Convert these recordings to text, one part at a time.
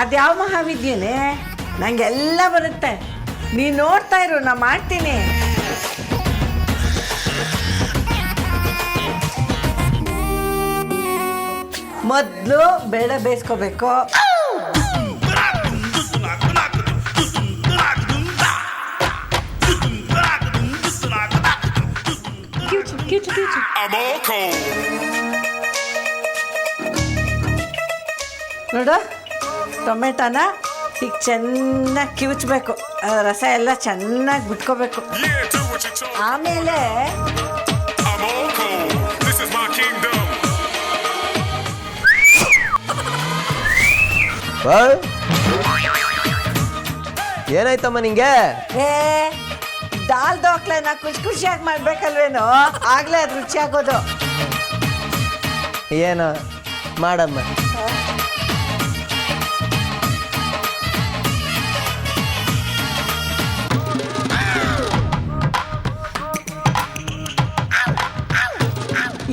ಅದ್ಯಾವ ಮಹಾವಿದ್ಯೆನೇ ನಂಗೆಲ್ಲ ಬರುತ್ತೆ. ನೀನು ನೋಡ್ತಾ ಇರು, ನಾ ಮಾಡ್ತೀನಿ. ಮೊದಲು ಬೇಳೆ ಬೇಯಿಸ್ಕೋಬೇಕು. ನೋಡು, ಟೊಮೆಟೊನ ಈಗ ಚೆನ್ನಾಗಿ ಕಿವುಚ್ಬೇಕು. ರಸ ಎಲ್ಲ ಚೆನ್ನಾಗಿ ಬಿಟ್ಕೋಬೇಕು. ಆಮೇಲೆ ಏನಾಯ್ತಮ್ಮ ನಿಂಗೆ? ದಾಲ್ ದೋಕ್ಲೆನ ಖುಷಿಯಾಗಿ ಮಾಡ್ಬೇಕಲ್ವೇನೋ, ಆಗ್ಲೇ ಅದು ರುಚಿ ಆಗೋದು. ಏನು ಮಾಡಮ್ಮ.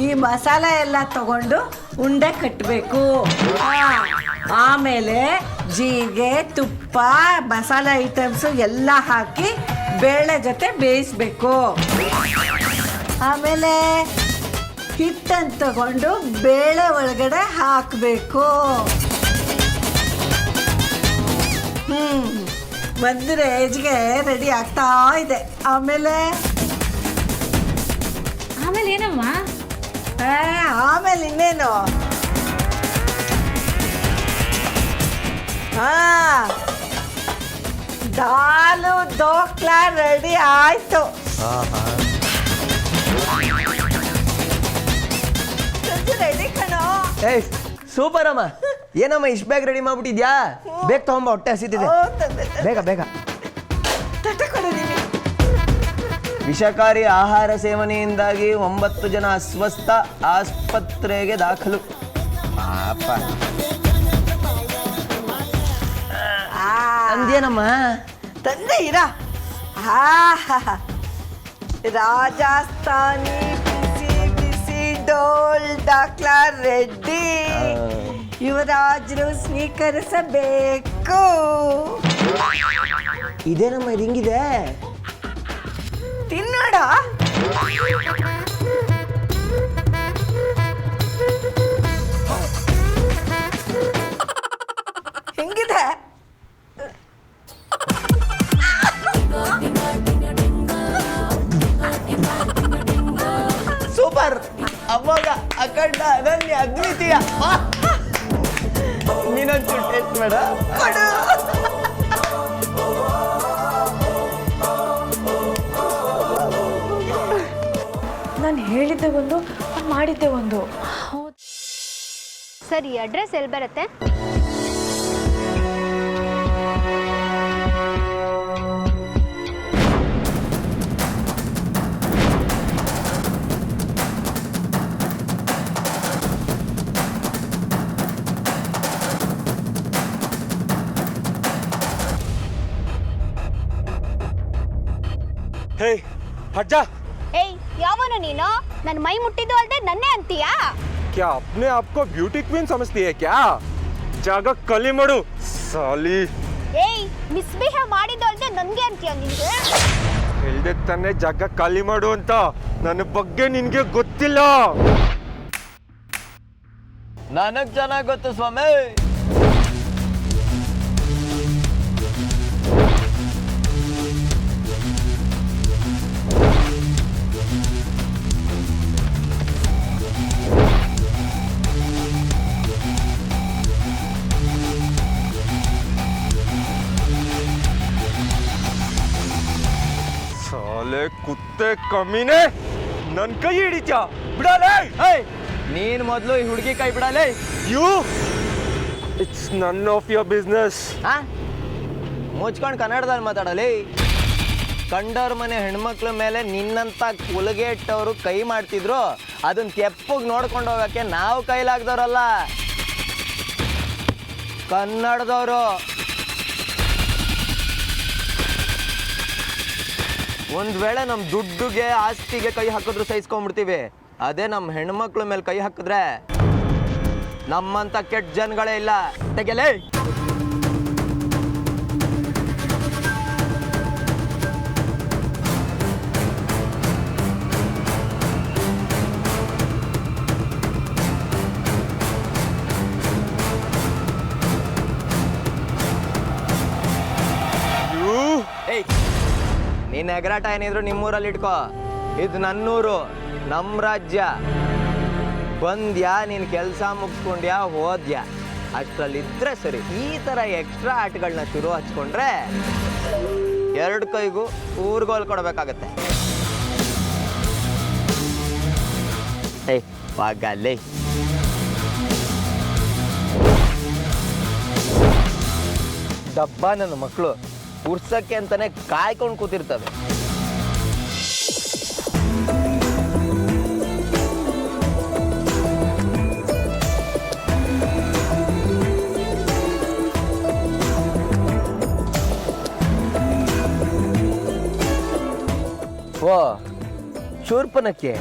ಈ ಮಸಾಲೆ ಎಲ್ಲ ತಗೊಂಡು ಉಂಡೆ ಕಟ್ಟಬೇಕು. ಆಮೇಲೆ ಜೀರಿಗೆ, ತುಪ್ಪ, ಮಸಾಲೆ ಐಟಮ್ಸು ಎಲ್ಲ ಹಾಕಿ ಬೇಳೆ ಜೊತೆ ಬೇಯಿಸ್ಬೇಕು. ಆಮೇಲೆ ಹಿಟ್ಟನ್ನು ತಗೊಂಡು ಬೇಳೆ ಒಳಗಡೆ ಹಾಕಬೇಕು. ಒಂದು ರೇಜ್ಗೆ ರೆಡಿ ಆಗ್ತಾ ಇದೆ. ಆಮೇಲೆ ಏನಮ್ಮ? ಆಮೇಲೆ ಇನ್ನೇನು, ದಾಲು ದೋಕ್ಲಾ ರೆಡಿ ಆಯ್ತು. ರೆಡಿ ಕಣೋ. ಸೂಪರ್ ಅಮ್ಮ. ಏನಮ್ಮ ಇಷ್ಟು ಬೇಗ ರೆಡಿ ಮಾಡ್ಬಿಟ್ಟಿದ್ಯಾ? ಬೇಗ ತಗೊಂಬ, ಹೊಟ್ಟೆ ಹಸಿತಿದೆ. ಬೇಗ ಬೇಗ. ವಿಷಕಾರಿ ಆಹಾರ ಸೇವನೆಯಿಂದಾಗಿ 9 ಜನ ಅಸ್ವಸ್ಥ, ಆಸ್ಪತ್ರೆಗೆ ದಾಖಲು. ಅಂದೇನಮ್ಮ? ತಂದೆ ಇರ. ರಾಜಸ್ಥಾನಿ ಬಿಸಿ ಬಿಸಿ ಡೋಲ್ ಡಾಕ್ಲಾ ರೆಡ್ಡಿ. ಯುವರಾಜರು ಸ್ವೀಕರಿಸಬೇಕು. ಇದೇನಮ್ಮ ಇದು ಹಿಂಗಿದೆ? ತಿನ್ನೋಡ. ಹೆಂಗಿದೆ? ಸೂಪರ್. ಅವಾಗ ಅಖಂಡ, ಅನನ್ಯ, ಅದ್ವಿತೀಯ. ನೀನೊಂಚೂರು ಟೇಸ್ಟ್ ಮಾಡ. ನಾನು ಹೇಳಿದ್ದೆ ಒಂದು, ಮಾಡಿದ್ದೆ ಒಂದು. ಸರ್, ಈ ಅಡ್ರೆಸ್ ಎಲ್ಲಿ ಬರುತ್ತೆ? ಹೇ ಹಟ್ जा। ಏಯ್, ಯಾವನು ನೀನು? ನನ್ನ ಮೈ ಮುಟ್ಟಿದ್ದು ಅಲ್ದೆ ನನ್ನೇ ಅಂತೀಯಾ? क्या अपने आप को ब्यूटी क्वीन समझती है क्या? जागा कली मडु साली। ಏಯ್, ಮಿಸ್ಬಿಹೇವ್ ಮಾಡಿದ್ದು ಅಲ್ದೆ ನನಗೆ ಅಂತೀಯಾ ನಿನಗೆ? ಹೇಳ್ದೆ ತಾನೆ ಜಾಗ ಖಾಲಿ ಮಾಡು ಅಂತ. ನನ್ನ ಬಗ್ಗೆ ನಿನಗೆ ಗೊತ್ತಿಲ್ಲ. ನನಗೆ ಚೆನ್ನಾಗಿ ಗೊತ್ತು ಸ್ವಾಮಿ. ಸಾಲೆ ಕುತ್ತೆ ಕಮ್ಮಿನೇ, ನನ್ನ ಕೈ ಹಿಡಿತ್ಯಾ? ಬಿಡಲೇ. ನೀನು ಮೊದಲು ಈ ಹುಡುಗಿ ಕೈ ಬಿಡಲೇ. You, it's none of your business. ಮುಚ್ಕೊಂಡು ಕನ್ನಡದಲ್ಲಿ ಮಾತಾಡಲಿ. ಕಂಡವ್ರ ಮನೆ ಹೆಣ್ಮಕ್ಳ ಮೇಲೆ ನಿನ್ನಂತ ಕುಲಗೆಟ್ಟವರು ಕೈ ಮಾಡ್ತಿದ್ರು. ಅದನ್ನ ತೆಪ್ಪಗೆ ನೋಡ್ಕೊಂಡು ಹೋಗಕ್ಕೆ ನಾವು ಕೈಲಾಗ್ದವ್ರಲ್ಲ, ಕನ್ನಡದವರು. ಒಂದ್ ವೇಳೆ ನಮ್ಮ ದುಡ್ಡುಗೆ ಆಸ್ತಿಗೆ ಕೈ ಹಾಕಿದ್ರು ಸಹಿಸ್ಕೊಂಡ್ಬಿಡ್ತೀವಿ. ಅದೇ ನಮ್ಮ ಹೆಣ್ಮಕ್ಳ ಮೇಲೆ ಕೈ ಹಾಕಿದ್ರೆ ನಮ್ಮಂತ ಕೆಟ್ಟ ಜನಗಳೇ ಇಲ್ಲ. ತೆಗೆಲೇ. ಏಯ್, ನೀನ್ ಎಗರಾಟ ಏನಿದ್ರು ನಿಮ್ಮೂರಲ್ಲಿ ಇಟ್ಕೋ. ಇದು ನನ್ನೂರು, ನಮ್ಮ ರಾಜ್ಯ. ಬಂದ್ಯಾ, ನೀನ್ ಕೆಲಸ ಮುಗಿಸ್ಕೊಂಡ್ಯಾ, ಹೋದ್ಯಾ, ಅಷ್ಟ್ರಲ್ಲಿದ್ರೆ ಸರಿ. ಈ ತರ ಎಕ್ಸ್ಟ್ರಾ ಆಟಗಳನ್ನ ಶುರು ಹಚ್ಕೊಂಡ್ರೆ 2 ಕೈಗೂ ಊರ್ಗೋಲ್ ಕೊಡ್ಬೇಕಾಗತ್ತೆ. ಏಯ್ ಬಾಗಲ್ಲೇ. ಡಬ್ಬ ನನ್ನ ಮಕ್ಕಳು ಉರ್ಸಕ್ಕೆ ಅಂತಾನೆ ಕಾಯ್ಕೊಂಡು ಕೂತಿರ್ತವೆ. ಓ ಶೂರ್ಪನಕ್ಕೆ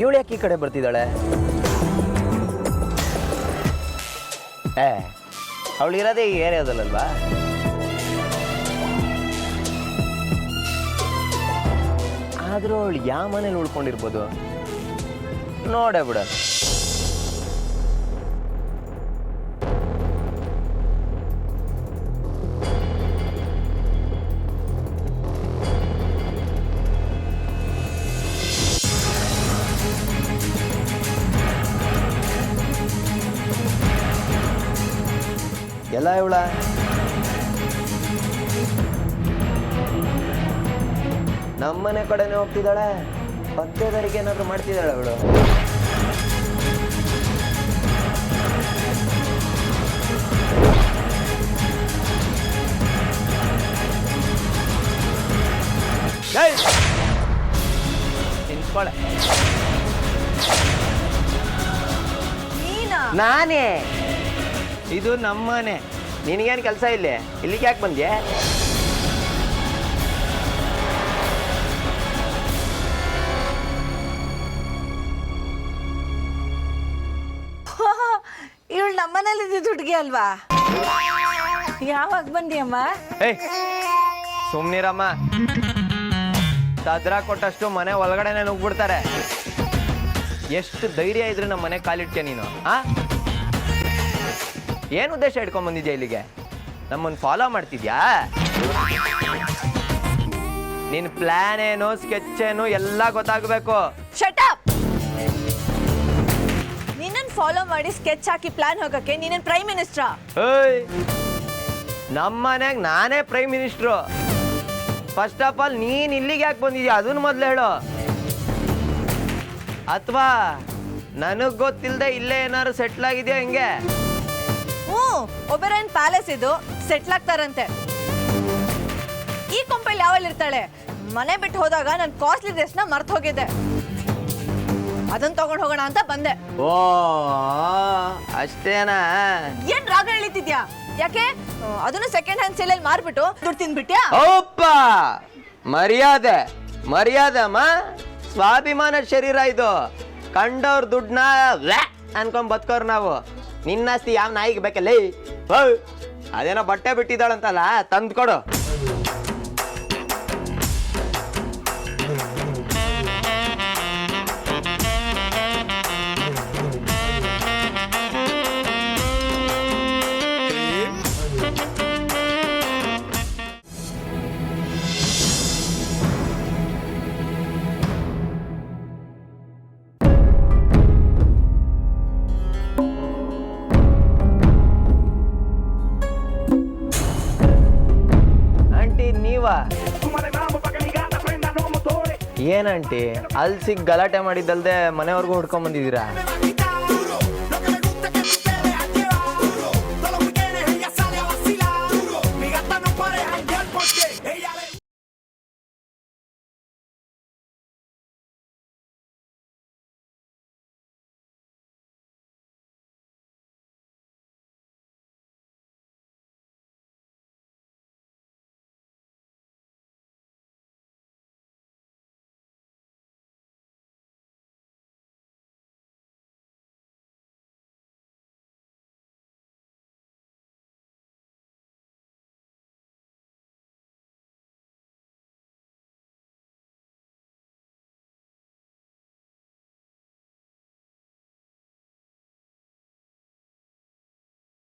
ಇವಳು ಯಾಕೆ ಈ ಕಡೆ ಬರ್ತಿದ್ದಾಳೆ? ಅವಳು ಇರೋದೇ ಈ ಏರಿಯಾದಲ್ಲಲ್ವಾ? ಆದ್ರೂ ಅವಳು ಯಾವ ಮನೇಲಿ ಉಳ್ಕೊಂಡಿರ್ಬೋದು ನೋಡೇ ಬಿಡ. ಎಲ್ಲ ಇವಳ ನಮ್ಮನೆ ಕಡೆನೆ ಹೋಗ್ತಿದ್ದಾಳೆ. ಪತ್ತೇದಾರಿಗೆ ಏನಾದ್ರು ಮಾಡ್ತಿದ್ದಾಳೆ ಅವಳು? ನಿಂತ್ಕೊಳೆ. ನಾನೇ, ಇದು ನಮ್ಮನೆ. ನಿನಗೇನು ಕೆಲಸ ಇಲ್ಲಿ? ಇಲ್ಲಿಗೆ ಯಾಕೆ ಬಂದ್ಯೆ? ಇವಳು ನಮ್ಮನೇಲಿ ಇದ್ದಿದ್ದು ಹುಡುಗಿ ಅಲ್ವಾ? ಯಾವಾಗ ಬಂದಿಯಮ್ಮ? ಏಯ್ ಸುಮ್ನಿರಮ್ಮ. ಸದ್ರ ಕೊಟ್ಟಷ್ಟು ಮನೆ ಒಳಗಡೆನೆ ನುಗ್ಬಿಡ್ತಾರೆ. ಎಷ್ಟು ಧೈರ್ಯ ಇದ್ರೆ ನಮ್ಮ ಮನೆ ಕಾಲಿಟ್ಕೆ ನೀನು? ಏನು ಉದ್ದೇಶ ಇಟ್ಕೊಂಡ್ ಬಂದಿದ್ಯಾ ಇಲ್ಲಿಗೆ? ನಮ್ಮನ್ನು ಫಾಲೋ ಮಾಡ್ತಿದ್ಯಾ? ನಿನ್ ಪ್ಲಾನ್ ಏನು, ಸ್ಕೆಚ್ ಏನು ಎಲ್ಲ ಗೊತ್ತಾಗಬೇಕು. Shut up. ನಿನ್ನನ್ ಫಾಲೋ ಮಾಡಿ ಸ್ಕೆಚ್ ಹಾಕಿ ಪ್ಲಾನ್ ಹೋಗಕ್ಕೆ ನೀನೇನ್ ಪ್ರೈಮ್ ಮಿನಿಸ್ಟ್ರಾ? ಏಯ್ ನಮ್ಮನೆಗ್ ನಾನೇ prime minister. First of all ನೀನ್ ಇಲ್ಲಿಗೆ ಯಾಕೆ ಬಂದಿದ್ಯಾ ಅದನ್ನ ಮೊದ್ಲು ಹೇಳು. ಅಥವಾ ನನಗ್ ಗೊತ್ತಿಲ್ಲದೆ ಇಲ್ಲೇ ಏನಾದ್ರು ಸೆಟ್ಲ್ ಆಗಿದ್ಯಾ ಹಿಂಗೆ? ಒಬೆರಾಯನ್ ಪ್ಯಾಲೇಸ್ ಇದು, ಸೆಟ್ಲ್ ಆಗ್ತಾರಂತೆ. ಈ ಕೊಂಪೆಯಲ್ಲಿ ಯಾವಲ್ಲಿ ಇರ್ತಾಳೆ? ಮನೆ ಬಿಟ್ಟು ಹೋದಾಗ ನನ್ನ ಕಾಸ್ಟ್ಲಿ ಡ್ರೆಸ್ನ ಮರ್ತು ಹೋಗಿದ್ದೆ, ಅದನ್ನ ತಗೊಂಡು ಹೋಗೋಣ ಅಂತ ಬಂದೆ. ಓ ಅಷ್ಟೇನಾ? ಏನ್ ರಾಗ ಎಳಿತಿದ್ಯಾ? ಯಾಕೆ ಅದನ್ನು ಸೆಕೆಂಡ್ ಹ್ಯಾಂಡ್ ಸೇಲಲ್ಲಿ ಮಾರ್ಬಿಟ್ಟು ದುಡ್ಡು ತಿನ್ಬಿಟ್ಯಾ? ಓಪ್ಪ ಮರ್ಯಾದೆ ಮರ್ಯಾದೆ ಅಮ್ಮ. ಸ್ವಾಭಿಮಾನ ಶರೀರ ಇದು. ಕಂಡವ್ರ ದುಡ್ಡನ್ನ ಅನ್ಕೊಂಡ್ ಬದುಕೋರ್ ನಾವು. ನಿನ್ನಸ್ತಿ ಯಾವ ನಾಯಿಗೆ ಬೇಕಲ್ಲ? ಅದೇನೋ ಬಟ್ಟೆ ಬಿಟ್ಟಿದ್ದಾಳಂತಲ್ಲ, ತಂದು ಕೊಡು. ಏನಂಟಿ ಅಲ್ಲಿ ಸಿಗ್ ಗಲಾಟೆ ಮಾಡಿದ್ದಲ್ದೆ ಮನೆವರೆಗೂ ಹುಡ್ಕೊಂಡ್ ಬಂದಿದ್ದೀರಾ?